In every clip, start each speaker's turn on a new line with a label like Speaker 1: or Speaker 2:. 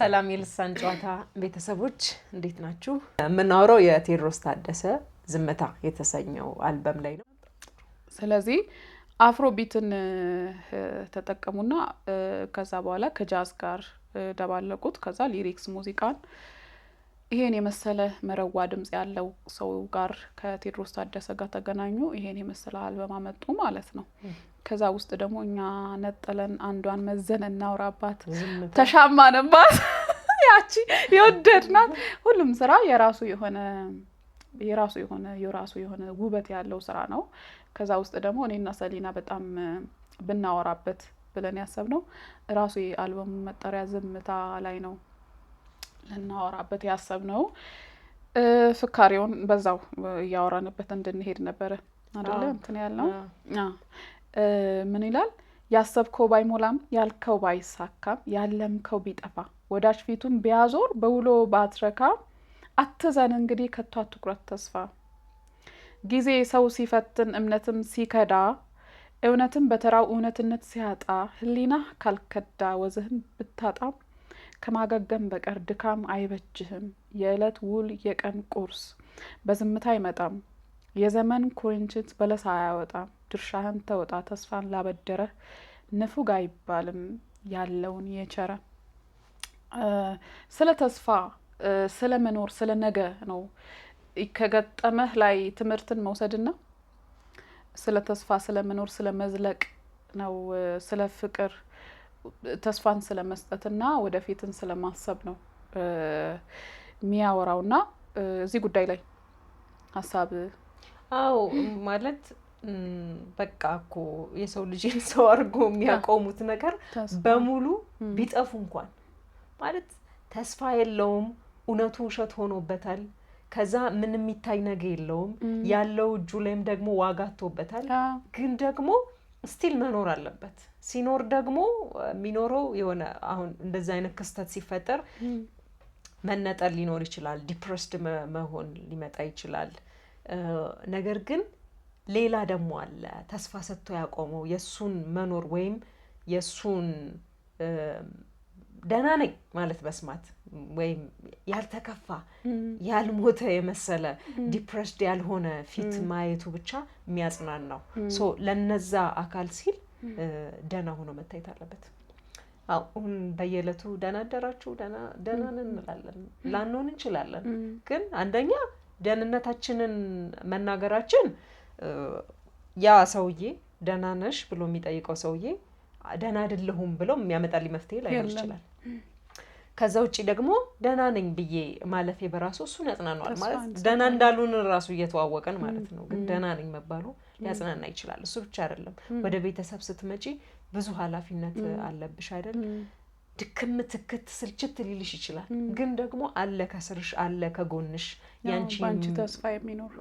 Speaker 1: ሰላም የልሳን ጨዋታ ቤተሰቦች እንዴት ናችሁ? የምናወራው የቴዎድሮስ ታደሰ ዝምታ የተሰኘው አልበም ላይ ነው።
Speaker 2: ስለዚህ አፍሮቢትን ተጠቀሙና ከዛ በኋላ ከጃዝ ጋር ደባለቁት። ከዛ ሊሪክስ ሙዚቃን ይሄን የመሰለ መረዋ ድምጽ ያለው ሰው ጋር ከቴዎድሮስ ታደሰ ጋር ተገናኙ። ይሄን የመሰለ አልበም አመጡ ማለት ነው። ከዛ ውስጥ ደግሞ እኛ ነጠለን አንዷን መዘን እናውራባት ተሻማነባት ያቺ የወደድናት ሁሉም ስራ የራሱ የሆነ ውበት ያለው ስራ ነው። ከዛ ውስጥ ደግሞ እኔና ሰሊና በጣም ብናወራበት ብለን ያሰብነው ራሱ የአልበሙ መጠሪያ ዝምታ ላይ ነው ልናወራበት ያሰብነው። ፍካሬውን በዛው ያወራንበት እንድንሄድ ነበር አይደለ እንትን ያልነው። ምን ይላል? ያሰብከው ባይሞላም ያልከው ባይሳካም ያለምከው ቢጠፋ ወዳጅ ፊቱን ቢያዞር በውሎ ባትረካ አትዘን እንግዲህ ከቶ አትኩረት ተስፋ ጊዜ ሰው ሲፈትን እምነትም ሲከዳ እውነትም በተራው እውነትነት ሲያጣ ህሊና ካልከዳ ወዝህን ብታጣም ከማገገም በቀር ድካም አይበጅህም። የዕለት ውል የቀን ቁርስ በዝምታ አይመጣም። የዘመን ኩርንችት በለሳ አያወጣም። ድርሻህን ተወጣ ተስፋን ላበደረ ንፉግ አይባልም ያለውን የቸረ። ስለ ተስፋ ስለ መኖር ስለ ነገ ነው ከገጠመህ ላይ ትምህርትን መውሰድና ስለ ተስፋ ስለ መኖር ስለ መዝለቅ ነው። ስለ ፍቅር ተስፋን ስለ መስጠትና ወደፊትን ስለ ማሰብ ነው የሚያወራውና እዚህ ጉዳይ ላይ ሀሳብ
Speaker 1: ማለት በቃ እኮ የሰው ልጅን ሰው አድርጎ የሚያቆሙት ነገር በሙሉ ቢጠፉ እንኳን ማለት ተስፋ የለውም። እውነቱ ውሸት ሆኖበታል። ከዛ ምንም የሚታይ ነገር የለውም። ያለው እጁ ላይም ደግሞ ዋጋ አጥቶበታል። ግን ደግሞ ስቲል መኖር አለበት። ሲኖር ደግሞ የሚኖረው የሆነ አሁን እንደዛ አይነት ክስተት ሲፈጠር መነጠል ሊኖር ይችላል። ዲፕረስድ መሆን ሊመጣ ይችላል። ነገር ግን ሌላ ደግሞ አለ ተስፋ ሰጥቶ ያቆመው የሱን መኖር ወይም የሱን ደህና ነኝ ማለት መስማት ወይም ያልተከፋ ያልሞተ የመሰለ ዲፕረስድ ያልሆነ ፊት ማየቱ ብቻ የሚያጽናናው ሶ ለነዛ አካል ሲል ደህና ሆኖ መታየት አለበት። አሁን በየዕለቱ ደህና አደራችሁ ደህና ነን እንላለን፣ ላንሆን እንችላለን። ግን አንደኛ ደህንነታችንን መናገራችን ያ ሰውዬ ደህና ነሽ ብሎ የሚጠይቀው ሰውዬ ደህና አይደለሁም ብሎ የሚያመጣልኝ መፍትሄ ላይሆን ይችላል። ከዛ ውጪ ደግሞ ደህና ነኝ ብዬ ማለፌ በራሱ እሱን ያጽናናዋል። ማለት ደህና እንዳሉን ራሱ እየተዋወቀን ማለት ነው። ግን ደህና ነኝ መባሉ ሊያጽናና ይችላል። እሱ ብቻ አይደለም። ወደ ቤተሰብ ስትመጪ ብዙ ኃላፊነት አለብሽ አይደል? ድክም ትክት ስልችት ሊልሽ ይችላል። ግን ደግሞ አለ ከስርሽ አለ ከጎንሽ
Speaker 2: ያንቺ ተስፋ የሚኖር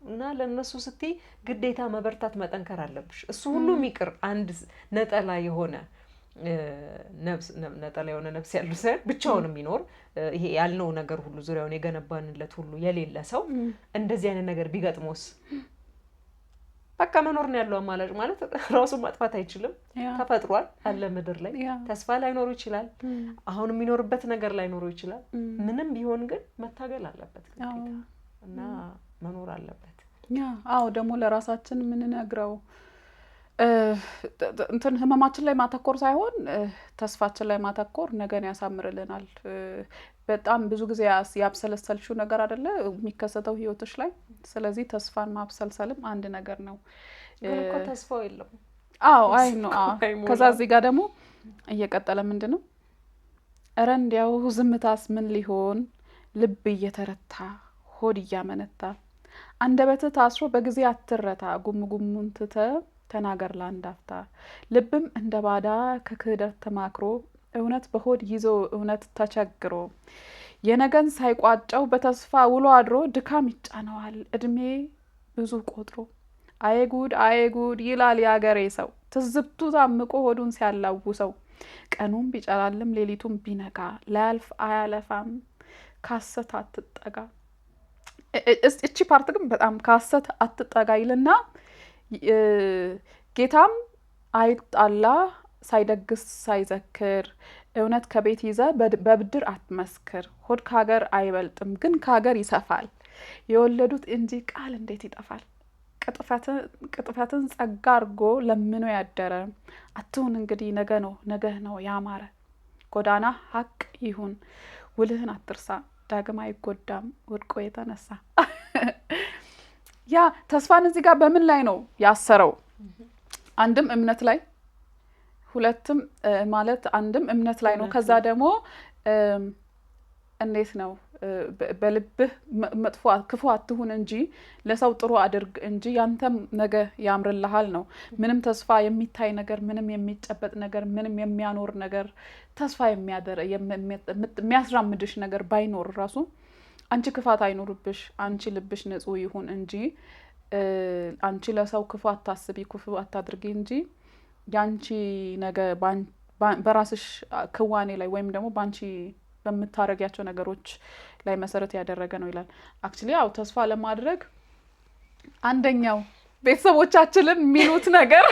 Speaker 1: እና ለነሱ ስትይ ግዴታ መበርታት መጠንከር አለብሽ። እሱ ሁሉም ይቅር አንድ ነጠላ የሆነ ነፍስ ያለው ሰው ብቻውን የሚኖር ይሄ ያልነው ነገር ሁሉ ዙሪያውን የገነባንለት ሁሉ የሌለ ሰው እንደዚህ አይነት ነገር ቢገጥሞስ በቃ መኖር ነው ያለው አማላጭ። ማለት ራሱ ማጥፋት አይችልም። ተፈጥሯል አለ ምድር ላይ ተስፋ ላይኖር ይችላል። አሁን የሚኖርበት ነገር ላይኖር ይችላል። ምንም ቢሆን ግን መታገል አለበት ግዴታ እና መኖር አለበት።
Speaker 2: ደግሞ ለራሳችን የምንነግረው እንትን ህመማችን ላይ ማተኮር ሳይሆን ተስፋችን ላይ ማተኮር ነገን ያሳምርልናል። በጣም ብዙ ጊዜ ያብሰለሰልሽው ነገር አይደለ የሚከሰተው ህይወትሽ ላይ። ስለዚህ ተስፋን ማብሰልሰልም አንድ ነገር ነው።
Speaker 1: ግን እኮ ተስፋው የለም።
Speaker 2: አይ ነው። ከዛ እዚህ ጋር ደግሞ እየቀጠለ ምንድነው እረ እንዲያው ዝምታስ ምን ሊሆን ልብ እየተረታ ሆድ እያመነታ አንደበትህ ታስሮ በጊዜ አትረታ ጉምጉሙን ትተህ ተናገር ላንዳፍታ ልብም እንደ ባዳ ከክህደት ተማክሮ እውነት በሆድ ይዞ እውነት ተቸግሮ የነገን ሳይቋጨው በተስፋ ውሎ አድሮ ድካም ይጫነዋል እድሜ ብዙ ቆጥሮ። አየጉድ ይላል ያገሬ ሰው ትዝብቱ ታምቆ ሆዱን ሲያላውሰው ቀኑም ቢጨላልም ሌሊቱም ቢነጋ ላያልፍ አያለፋም ካሰት አትጠጋ። እቺ ፓርት ግን በጣም ካሰት አትጠጋ ይልና ጌታም አይጣላ ሳይደግስ ሳይዘክር እውነት ከቤት ይዘ በብድር አትመስክር። ሆድ ከሀገር አይበልጥም ግን ከሀገር ይሰፋል። የወለዱት እንጂ ቃል እንዴት ይጠፋል። ቅጥፈትን ጸጋ አርጎ ለምኖ ያደረ። አትሁን እንግዲህ ነገህ ነው ያማረ። ጎዳና ሀቅ ይሁን ውልህን አትርሳ። ዳግም አይጎዳም ወድቆ የተነሳ። ያ ተስፋን እዚህ ጋር በምን ላይ ነው ያሰረው? አንድም እምነት ላይ፣ ሁለትም ማለት አንድም እምነት ላይ ነው። ከዛ ደግሞ እንዴት ነው በልብህ መጥፎ ክፉ አትሁን እንጂ ለሰው ጥሩ አድርግ እንጂ ያንተም ነገ ያምርልሃል ነው። ምንም ተስፋ የሚታይ ነገር፣ ምንም የሚጨበጥ ነገር፣ ምንም የሚያኖር ነገር፣ ተስፋ የሚያስራምድሽ ነገር ባይኖር ራሱ አንቺ ክፋት አይኖርብሽ፣ አንቺ ልብሽ ንጹህ ይሁን እንጂ አንቺ ለሰው ክፉ አታስቢ፣ ክፉ አታድርጊ እንጂ ያንቺ ነገ በራስሽ ክዋኔ ላይ ወይም ደግሞ ባንቺ በምታረጊያቸው ነገሮች ላይ መሰረት ያደረገ ነው ይላል። አክቹሊ ያው ተስፋ ለማድረግ አንደኛው ቤተሰቦቻችንን የሚሉት ነገር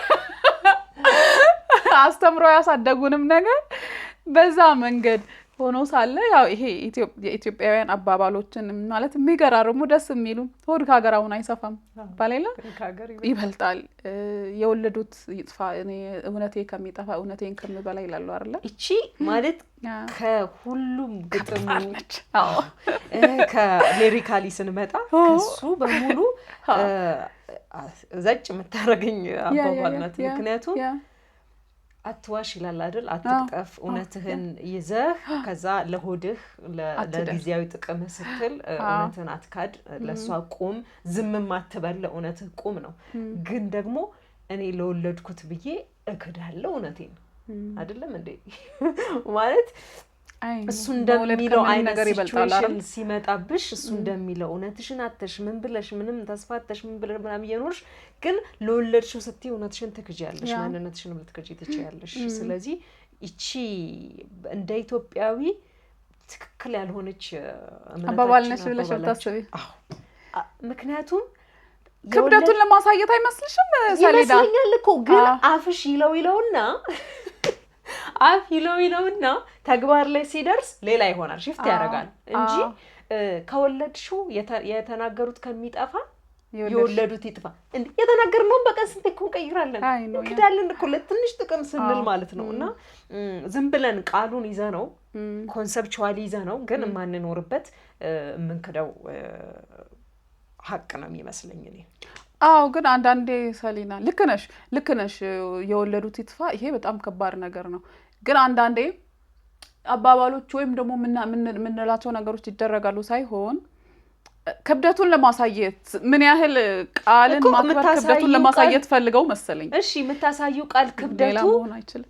Speaker 2: አስተምረው ያሳደጉንም ነገር በዛ መንገድ ሆኖ ሳለ ያው ይሄ የኢትዮጵያውያን አባባሎችን ማለት የሚገራርሙ ደስ የሚሉ ሆድ ከሀገር አሁን አይሰፋም ባሌላ ይበልጣል፣ የወለዱት ይጥፋ እኔ እውነቴ ከሚጠፋ እውነቴን ከምበላ ይላሉ አይደል?
Speaker 1: እቺ ማለት ከሁሉም ግጥሙ ከሌሪካሊ ስንመጣ ከሱ በሙሉ ዘጭ የምታረገኝ አባባል ናት። ምክንያቱም አትዋሽ ይላል አይደል? አትቅጠፍ፣ እውነትህን ይዘህ ከዛ ለሆድህ ለጊዜያዊ ጥቅም ስትል እውነትህን አትካድ፣ ለሷ ቁም፣ ዝምም አትበል፣ እውነትህ ቁም ነው። ግን ደግሞ እኔ ለወለድኩት ብዬ እክዳለሁ እውነቴን አይደለም እንዴ ማለት እሱ እንደሚለው አይነት ሲቹዌሽን ሲመጣብሽ እሱ እንደሚለው እውነትሽን አተሽ ምን ብለሽ ምንም ተስፋተሽ ምን ብለሽ ምናምን እየኖርሽ ግን ለወለድሽው ስትይ እውነትሽን ትክጃለሽ፣ ማንነትሽን ልትክጂ ትችያለሽ። ስለዚህ እቺ እንደ ኢትዮጵያዊ ትክክል ያልሆነች
Speaker 2: አባባል ነሽ ብለሽ ታስቢ።
Speaker 1: ምክንያቱም
Speaker 2: ክብደቱን ለማሳየት አይመስልሽም? ሰሌዳ
Speaker 1: ይመስለኛል እኮ ግን አፍሽ ይለውና አፍ ይለውና ተግባር ላይ ሲደርስ ሌላ ይሆናል፣ ሽፍት ያደርጋል እንጂ ከወለድሽው የተናገሩት ከሚጠፋ የወለዱት ይጥፋ እንዴ የተናገርነው በቀን ስንት እኮ እንቀይራለን እንግዳለን እኮ ለትንሽ ጥቅም ስንል ማለት ነው። እና ዝም ብለን ቃሉን ይዘነው ኮንሰፕቹዋሊ ይዘነው ግን ማንኖርበት ምንከደው ሀቅ ነው የሚመስለኝ እኔ።
Speaker 2: ግን አንዳንዴ ሰሊና ልክ ነሽ የወለዱት ይጥፋ ይሄ በጣም ከባድ ነገር ነው። ግን አንዳንዴ አባባሎች ወይም ደግሞ ምንላቸው ነገሮች ይደረጋሉ ሳይሆን ክብደቱን ለማሳየት ምን ያህል ቃልን ማክበር ክብደቱን ለማሳየት ፈልገው መሰለኝ።
Speaker 1: እሺ የምታሳዩ ቃል ክብደቱ
Speaker 2: መሆን አይችልም።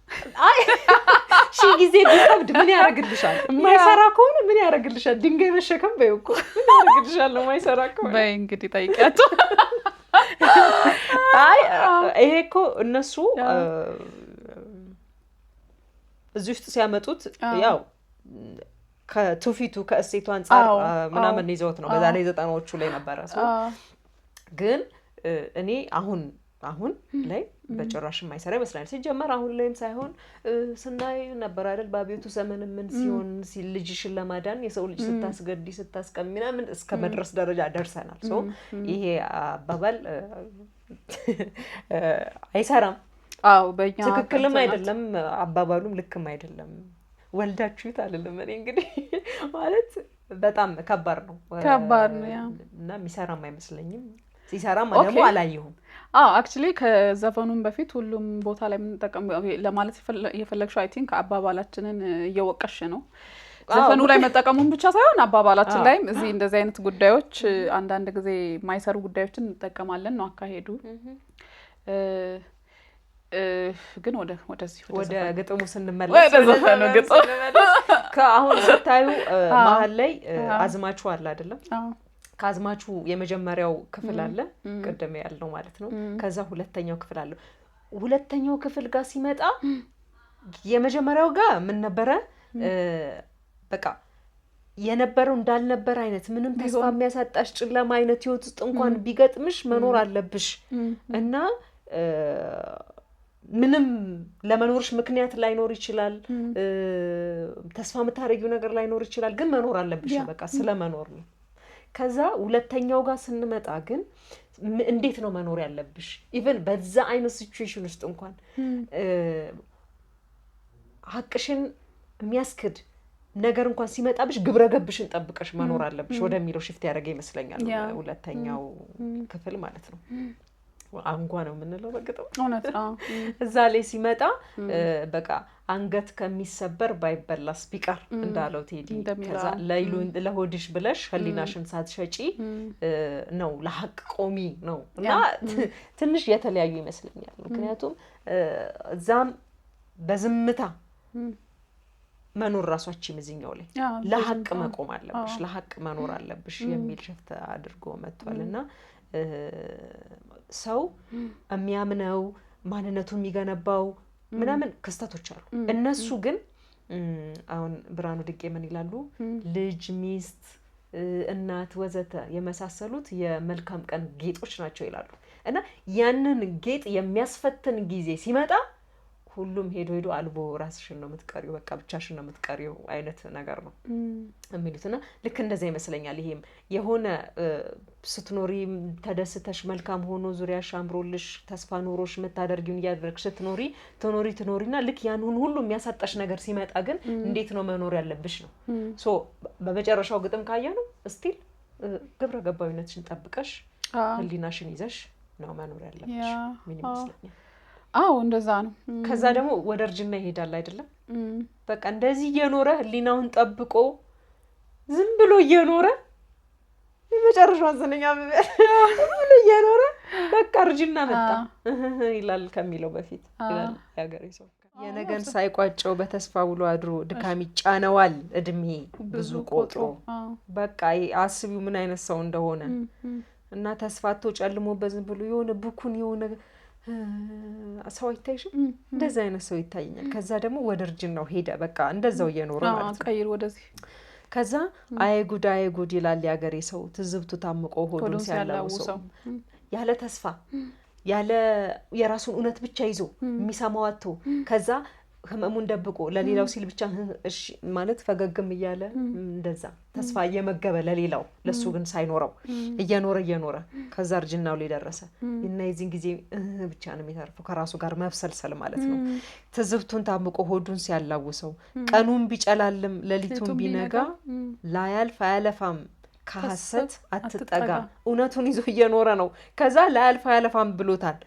Speaker 1: ሺ ጊዜ ቢከብድ ምን ያደርግልሻል? የማይሰራ ከሆነ ምን ያደርግልሻል? ድንጋይ መሸከም በይው እኮ ምን ያደርግልሻል? የማይሰራ ከሆነ
Speaker 2: በይ እንግዲህ ጠይቂያቸው።
Speaker 1: ይሄ እኮ እነሱ እዚህ ውስጥ ሲያመጡት ያው ከትውፊቱ ከእሴቱ አንፃር ምናምን ይዘውት ነው። በዛ ላይ 90ዎቹ ላይ ነበረ ሰው ግን እኔ አሁን ላይ በጭራሽ የማይሰራ ይመስላል። ሲጀመር አሁን ላይም ሳይሆን ስናይ ነበር አይደል? በአብዮቱ ዘመን ምን ሲሆን ልጅሽን ለማዳን የሰው ልጅ ስታስገዲ ስታስቀም ምናምን እስከ መድረስ ደረጃ ደርሰናል። ሶ ይሄ አባባል አይሰራም።
Speaker 2: በእኛ
Speaker 1: ትክክልም አይደለም፣ አባባሉም ልክም አይደለም። ወልዳችሁት አይደለም እኔ እንግዲህ ማለት በጣም ከባድ ነው እና የሚሰራም አይመስለኝም። ሲሰራም ደግሞ አላየሁም።
Speaker 2: አክቹሊ ከዘፈኑም በፊት ሁሉም ቦታ ላይ የምንጠቀም ለማለት የፈለግሽው አይ ቲንክ አባባላችንን እየወቀሽ ነው። ዘፈኑ ላይ መጠቀሙን ብቻ ሳይሆን አባባላችን ላይም እዚህ እንደዚህ አይነት ጉዳዮች አንዳንድ ጊዜ የማይሰሩ ጉዳዮችን እንጠቀማለን ነው አካሄዱ። ግን ወደ
Speaker 1: ግጥሙ ስንመለስ ከአሁን ስታዩ መሀል ላይ አዝማቹ አለ አይደለም? ከአዝማቹ የመጀመሪያው ክፍል አለ ቅድም ያልነው ማለት ነው። ከዛ ሁለተኛው ክፍል አለ። ሁለተኛው ክፍል ጋር ሲመጣ የመጀመሪያው ጋር ምን ነበረ? በቃ የነበረው እንዳልነበር አይነት ምንም ተስፋ የሚያሳጣሽ ጨለማ አይነት ህይወት ውስጥ እንኳን ቢገጥምሽ መኖር አለብሽ እና ምንም ለመኖርሽ ምክንያት ላይኖር ይችላል ተስፋ የምታረጊው ነገር ላይኖር ይችላል ግን መኖር አለብሽ በቃ ስለመኖር ነው ከዛ ሁለተኛው ጋር ስንመጣ ግን እንዴት ነው መኖር ያለብሽ ኢቭን በዛ አይነት ሲቹዌሽን ውስጥ እንኳን ሀቅሽን የሚያስክድ ነገር እንኳን ሲመጣብሽ ግብረገብሽን ጠብቀሽ መኖር አለብሽ ወደሚለው ሽፍት ያደረገ ይመስለኛል ሁለተኛው ክፍል ማለት ነው አንጓ ነው የምንለው በቅጡ
Speaker 2: እውነት
Speaker 1: እዛ ላይ ሲመጣ በቃ አንገት ከሚሰበር ባይበላስ ቢቀር እንዳለው ቴዲ ከዛ ለይሉን ለሆድሽ ብለሽ ህሊናሽን ሳትሸጪ ነው ለሐቅ ቆሚ ነው እና ትንሽ የተለያዩ ይመስለኛል ምክንያቱም እዛም በዝምታ መኖር ራሷችን ምዝኛው ላይ ለሐቅ መቆም አለብሽ ለሐቅ መኖር አለብሽ የሚል ሽፍት አድርጎ መጥቷልና ሰው የሚያምነው ማንነቱን የሚገነባው ምናምን ክስተቶች አሉ እነሱ ግን አሁን ብርሃኑ ድቄ ምን ይላሉ ልጅ ሚስት እናት ወዘተ የመሳሰሉት የመልካም ቀን ጌጦች ናቸው ይላሉ እና ያንን ጌጥ የሚያስፈትን ጊዜ ሲመጣ ሁሉም ሄዶ አልቦ ራስሽን ነው የምትቀሪው በቃ ብቻሽን ነው የምትቀሪው አይነት ነገር ነው የሚሉትና ልክ እንደዛ ይመስለኛል ይሄም የሆነ ስትኖሪ ተደስተሽ መልካም ሆኖ ዙሪያሽ አምሮልሽ ተስፋ ኖሮሽ መታደርጊውን ያደርግሽ ትኖሪና ልክ ያን ሁሉ የሚያሳጣሽ ነገር ሲመጣ ግን እንዴት ነው መኖር ያለብሽ ነው ሶ በመጨረሻው ግጥም ካየነው ስቲል ግብረ ገባዊነትሽን ጠብቀሽ ህሊናሽን ይዘሽ ነው መኖር ያለብሽ ምን ይመስለኛል
Speaker 2: እንደዛ ነው
Speaker 1: ከዛ ደግሞ ወደ እርጅና ይሄዳል አይደለም በቃ እንደዚህ እየኖረ ህሊናውን ጠብቆ ዝም ብሎ እየኖረ የመጨረሻው ዘነኛ ብሎ እየኖረ በቃ እርጅና መጣ ይላል ከሚለው በፊት ይላል ያገሬ ሰው የነገን ሳይቋጨው በተስፋ ውሎ አድሮ ድካም ይጫነዋል እድሜ ብዙ ቆጥሮ በቃ አስቢው ምን አይነት ሰው እንደሆነ እና ተስፋቶ ጨልሞበት ዝም ብሎ የሆነ ብኩን የሆነ ሰው ይታይሽም እንደዛ አይነት ሰው ይታየኛል ከዛ ደግሞ ወደ እርጅናው ሄደ በቃ እንደዛው እየኖረ ማለት ነው
Speaker 2: ቀይር ወደዚህ
Speaker 1: ከዛ አይጉድ ይላል ያገሬ ሰው ትዝብቱ ታምቆ ሆዱን ሲያላውሰው ያለ ተስፋ ያለ የራሱን እውነት ብቻ ይዞ የሚሰማው አጥቶ ከዛ ህመሙን ደብቆ ለሌላው ሲል ብቻ እሺ ማለት ፈገግም እያለ እንደዛ ተስፋ እየመገበ ለሌላው ለሱ ግን ሳይኖረው እየኖረ ከዛ እርጅናው ላይ ደረሰ እና የዚህን ጊዜ ብቻ ነው የሚተርፈው ከራሱ ጋር መብሰልሰል ማለት ነው ትዝብቱን ታምቆ ሆዱን ሲያላውሰው ቀኑን ቢጨላልም ሌሊቱን ቢነጋ ላያልፍ አያለፋም ከሐሰት አትጠጋ እውነቱን ይዞ እየኖረ ነው ከዛ ላያልፍ አያለፋም ብሎታል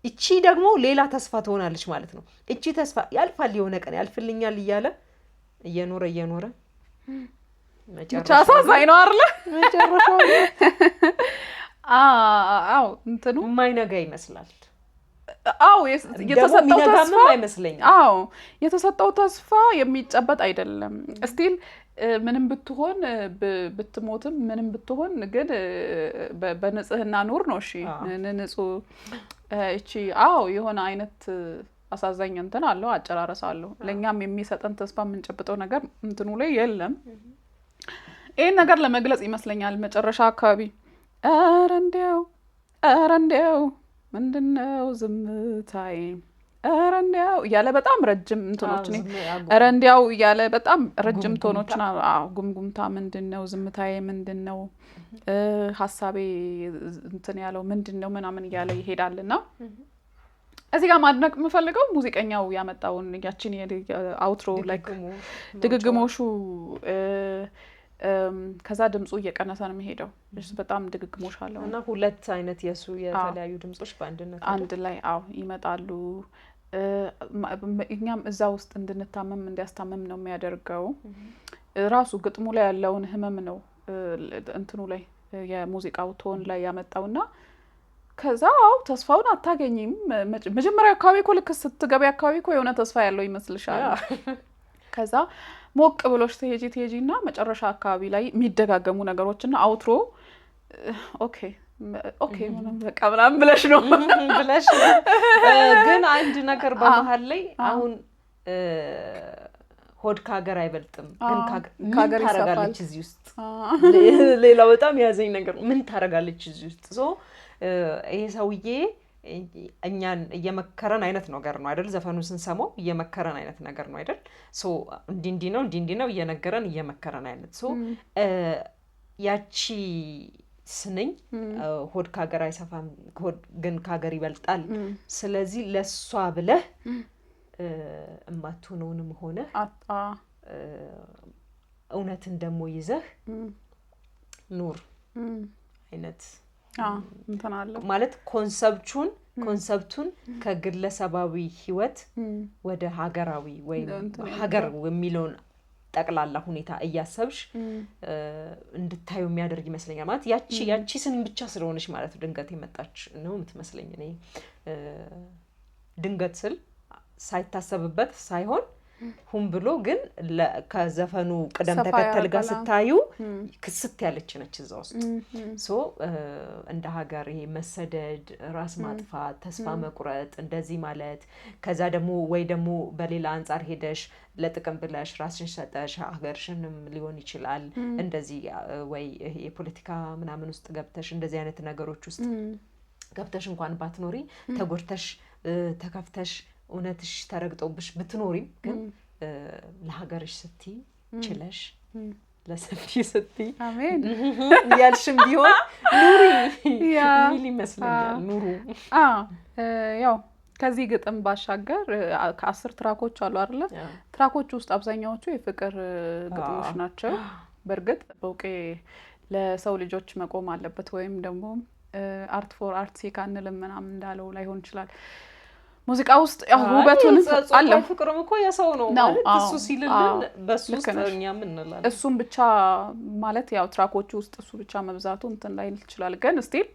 Speaker 1: እቺ ደግሞ ሌላ ተስፋ ትሆናለች ማለት ነው እቺ ተስፋ ያልፋል የሆነ ቀን ያልፍልኛል እያለ እየኖረ
Speaker 2: መጨረሻው ሳይኖር አይደለ መጨረሻው እንትኑ
Speaker 1: የማይነጋ ይመስላል
Speaker 2: የተሰጠው ተስፋ
Speaker 1: አይመስለኝም
Speaker 2: የተሰጠው ተስፋ የሚጨበጥ አይደለም ስቲል ምንም ብትሆን ብትሞትም ምንም ብትሆን ግን በንጽህና ኑር ነው እሺ ንጹህ እቺ የሆነ አይነት አሳዛኝ እንትን አለው አጨራረስ አለው ለኛም የሚሰጠን ተስፋ የምንጨብጠው ነገር እንትኑ ላይ የለም ይሄን ነገር ለመግለጽ ይመስለኛል መጨረሻ አካባቢ ኧረ እንዲያው ምንድነው ዝምታዬ ኧረ እንዲያው ያለ በጣም ረጅም እንትኖች ነው ኧረ እንዲያው ያለ በጣም ረጅም ቶኖች ነው ጉምጉምታ ምንድነው ዝምታዬ ምንድነው ሐሳቤ እንትን ያለው ምንድነው ምናምን ያለ ይሄዳልና እዚህ ጋር ማድነቅ የምፈልገው ሙዚቀኛው ያመጣውን ያቺን አውትሮ ላይክ ድግግሞሹ ከዛ ድምጹ እየቀነሰ ነው የሚሄደው በጣም ድግግሞሽ አለው
Speaker 1: እና ሁለት አይነት የሱ የተለያዩ ድምጾች በአንድነት
Speaker 2: አንድ ላይ ይመጣሉ እኛም እዛ ውስጥ እንድንታመም እንዲያስታመም ነው የሚያደርገው ራሱ ግጥሙ ላይ ያለውን ህመም ነው እንትኑ ላይ የሙዚቃው ቶን ላይ ያመጣውና ከዛ ተስፋውን አታገኝም መጀመሪያ አካባቢ እኮ ልክ ስትገቢ አካባቢ እኮ የሆነ ተስፋ ያለው ይመስልሻል ከዛ ሞቅ ብሎሽ ትሄጂና መጨረሻ አካባቢ ላይ የሚደጋገሙ ነገሮችና አውትሮ ኦኬ በቃ ምናምን ብለሽ ነው
Speaker 1: ግን አንድ ነገር በመሃል ላይ አሁን ሆድ ከሀገር አይበልጥም ግን ከሀገር ታረጋለች እዚህ ውስጥ ሌላው በጣም ያዘኝ ነገር ምን ታረጋለች እዚህ ውስጥ ይሄ ሰውዬ እኛን እየመከረን አይነት ነገር ነው አይደል? ዘፈኑን ስንሰማው እየመከረን አይነት ነገር ነው አይደል? ሶ እንዲህ ነው እየነገረን እየመከረን አይነት ሶ ያቺ ስንኝ ሆድ ከሀገር አይሰፋም ሆድ ግን ከሀገር ይበልጣል። ስለዚህ ለሷ ብለህ እማትሆነውንም ሆነህ እውነትን ደግሞ ይዘህ ኑር አይነት ማለት ኮንሰፕቱን ከግለሰባዊ ህይወት ወደ ሀገራዊ ወይም ሀገር የሚለውን ጠቅላላ ሁኔታ እያሰብሽ እንድታዩ የሚያደርግ ይመስለኛል። ማለት ያቺ ስንኝ ብቻ ስለሆነች ማለት ድንገት የመጣች ነው የምትመስለኝ እኔ። ድንገት ስል ሳይታሰብበት ሳይሆን ሁን ብሎ ግን ከዘፈኑ ቅደም ተከተል ጋር ስታዩ ክስት ያለች ነች እዛ ውስጥ። ሶ እንደ ሀገር ይሄ መሰደድ፣ ራስ ማጥፋት፣ ተስፋ መቁረጥ እንደዚህ ማለት ከዛ ደግሞ ወይ ደግሞ በሌላ አንጻር ሄደሽ ለጥቅም ብለሽ ራስሽን ሰጠሽ ሀገርሽንም ሊሆን ይችላል እንደዚህ ወይ የፖለቲካ ምናምን ውስጥ ገብተሽ እንደዚህ አይነት ነገሮች ውስጥ ገብተሽ እንኳን ባትኖሪ ተጎድተሽ ተከፍተሽ እውነትሽ ተረግጦብሽ ብትኖሪም ግን ለሀገርሽ ስትይ ችለሽ ለሰፊ ስትይ
Speaker 2: አሜን
Speaker 1: ያልሽም ቢሆን ኑሪ የሚል ይመስለኛል። ኑሩ
Speaker 2: ያው ከዚህ ግጥም ባሻገር ከ10 ትራኮች አሉ አይደለ? ትራኮች ውስጥ አብዛኛዎቹ የፍቅር ግጥሞች ናቸው። በእርግጥ በውቄ ለሰው ልጆች መቆም አለበት ወይም ደግሞ አርት ፎር አርት ሴክ አንልም ምናምን እንዳለው ላይሆን ይችላል። ሙዚቃ ውስጥ ያው ውበቱን አለው።
Speaker 1: ፍቅርም እኮ የሰው ነው ማለት እሱ ሲልልን በሱ ውስጥ እኛም እንላለን።
Speaker 2: እሱም ብቻ ማለት ያው ትራኮቹ ውስጥ እሱ ብቻ መብዛቱ እንትን ላይ ይችላል። ግን ስቲል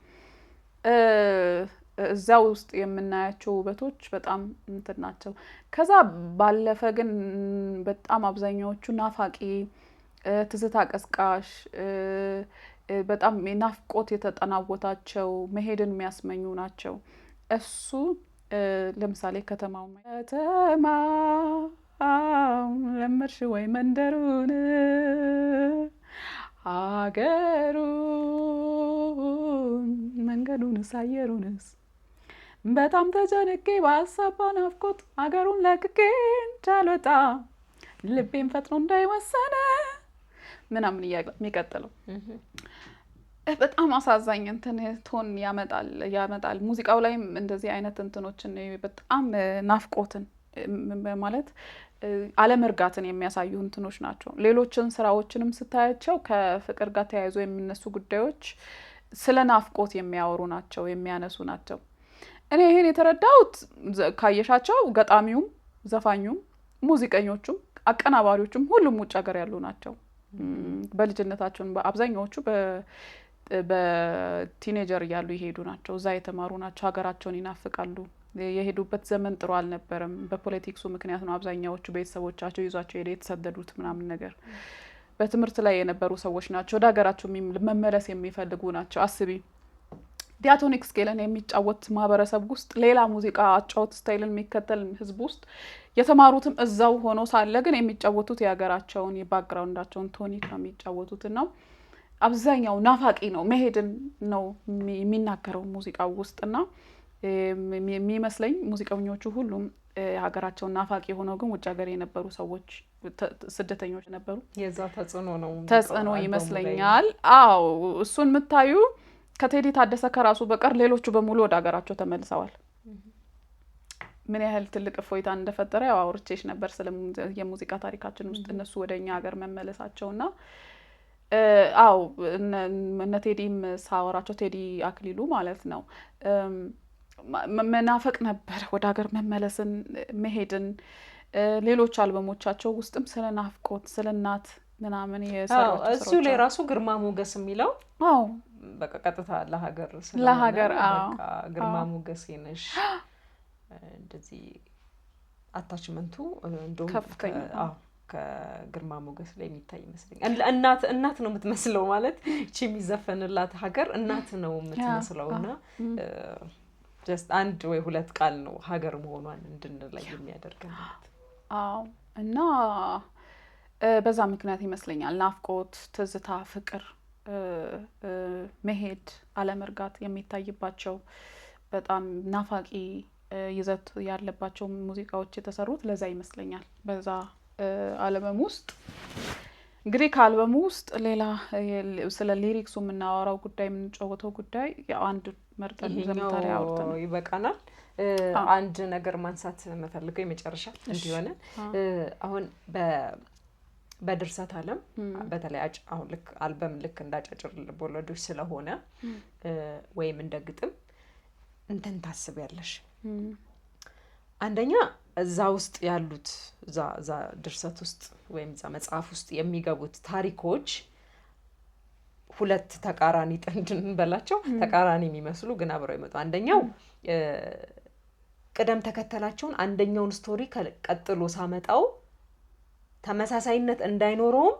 Speaker 2: እዛው ውስጥ የምናያቸው ውበቶች በጣም እንትን ናቸው። ከዛ ባለፈ ግን በጣም አብዛኛዎቹ ናፋቂ፣ ትዝታ ቀስቃሽ፣ በጣም የናፍቆት የተጠናወታቸው መሄድን የሚያስመኙ ናቸው። እሱ ለምሳሌ ከተማው ለመድሽ ወይ መንደሩን አገሩን መንገዱንስ አየሩንስ በጣም ተጨንቄ በሀሳብ ናፍቆት አገሩን ለቅቄ እንዳልወጣ ልቤን ፈጥኖ እንዳይወሰነ ምናምን የሚቀጥለው በጣም አሳዛኝ እንትን ቶን ያመጣል። ሙዚቃው ላይም እንደዚህ አይነት እንትኖችን በጣም ናፍቆትን ማለት አለመርጋትን የሚያሳዩ እንትኖች ናቸው። ሌሎችን ስራዎችንም ስታያቸው ከፍቅር ጋር ተያይዞ የሚነሱ ጉዳዮች ስለ ናፍቆት የሚያወሩ ናቸው፣ የሚያነሱ ናቸው። እኔ ይሄን የተረዳሁት ካየሻቸው ገጣሚውም፣ ዘፋኙም፣ ሙዚቀኞቹም፣ አቀናባሪዎቹም ሁሉም ውጭ ሀገር ያሉ ናቸው። በልጅነታቸው አብዛኛዎቹ በቲኔጀር እያሉ ይሄዱ ናቸው። እዛ የተማሩ ናቸው። ሀገራቸውን ይናፍቃሉ። የሄዱበት ዘመን ጥሩ አልነበረም። በፖለቲክሱ ምክንያት ነው አብዛኛዎቹ ቤተሰቦቻቸው ይዟቸው የተሰደዱት ምናምን ነገር። በትምህርት ላይ የነበሩ ሰዎች ናቸው። ወደ ሀገራቸው መመለስ የሚፈልጉ ናቸው። አስቢ ዲያቶኒክ ስኬልን የሚጫወት ማህበረሰብ ውስጥ ሌላ ሙዚቃ አጫወት ስታይልን የሚከተል ህዝብ ውስጥ የተማሩትም እዛው ሆኖ ሳለ ግን የሚጫወቱት የሀገራቸውን የባክግራውንዳቸውን ቶኒክ ነው የሚጫወቱት ነው። አብዛኛው ናፋቂ ነው፣ መሄድን ነው የሚናገረው ሙዚቃው ውስጥና የሚመስለኝ ሙዚቀኞቹ ሁሉም ሀገራቸውን ናፋቂ ሆነው ግን ውጭ ሀገር የነበሩ ሰዎች ስደተኞች ነበሩ።
Speaker 1: የዛ
Speaker 2: ተጽዕኖ ይመስለኛል። አዎ እሱን የምታዩ ከቴዲ ታደሰ ከራሱ በቀር ሌሎቹ በሙሉ ወደ ሀገራቸው ተመልሰዋል። ምን ያህል ትልቅ እፎይታ እንደፈጠረ ያው አውርቼሽ ነበር ስለ የሙዚቃ ታሪካችን ውስጥ እነሱ ወደኛ ሀገር መመለሳቸውና አዎ እነ ቴዲም ሳወራቸው ቴዲ አክሊሉ ማለት ነው መናፈቅ ነበር ወደ ሀገር መመለስን መሄድን። ሌሎች አልበሞቻቸው ውስጥም ስለ ናፍቆት ስለ እናት ምናምን የሰራቸው
Speaker 1: እሱ ላይ ራሱ ግርማ ሞገስ የሚለው
Speaker 2: አዎ
Speaker 1: በቃ ቀጥታ ለሀገር በቃ ግርማ ሞገስ ነሽ እንደዚህ አታችመንቱ እንደውም
Speaker 2: ከፍተኛ
Speaker 1: ከግርማ ሞገስ ላይ የሚታይ ይመስለኛል። እናት ነው የምትመስለው ማለት እቺ የሚዘፈንላት ሀገር እናት ነው የምትመስለውና ጀስት አንድ ወይ ሁለት ቃል ነው ሀገር መሆኗን እንድንለይ የሚያደርገን ማለት።
Speaker 2: አዎ እና በዛ ምክንያት ይመስለኛል ናፍቆት፣ ትዝታ፣ ፍቅር፣ መሄድ፣ አለመርጋት የሚታይባቸው በጣም ናፋቂ ይዘት ያለባቸው ሙዚቃዎች የተሰሩት ለዛ ይመስለኛል በዛ አልበም ውስጥ። እንግዲህ ከአልበሙ ውስጥ ሌላ ስለ ሊሪክሱ የምናወራው ጉዳይ የምንጫወተው ጉዳይ ያው አንድ መርጠን ዘምታሪ አውርተን
Speaker 1: ይበቃናል። አንድ ነገር ማንሳት የምፈልገው የመጨረሻ እንዲሆነ አሁን በድርሰት ዓለም በተለይ አሁን ልክ አልበም ልክ እንዳጫጭር ልቦለዶች ስለሆነ ወይም እንደ ግጥም እንትን ታስቢያለሽ። አንደኛ እዛ ውስጥ ያሉት እዛ ድርሰት ውስጥ ወይም እዛ መጽሐፍ ውስጥ የሚገቡት ታሪኮች ሁለት ተቃራኒ ጥንድን በላቸው ተቃራኒ የሚመስሉ ግን አብረው ይመጡ። አንደኛው ቅደም ተከተላቸውን አንደኛውን ስቶሪ ቀጥሎ ሳመጣው ተመሳሳይነት እንዳይኖረውም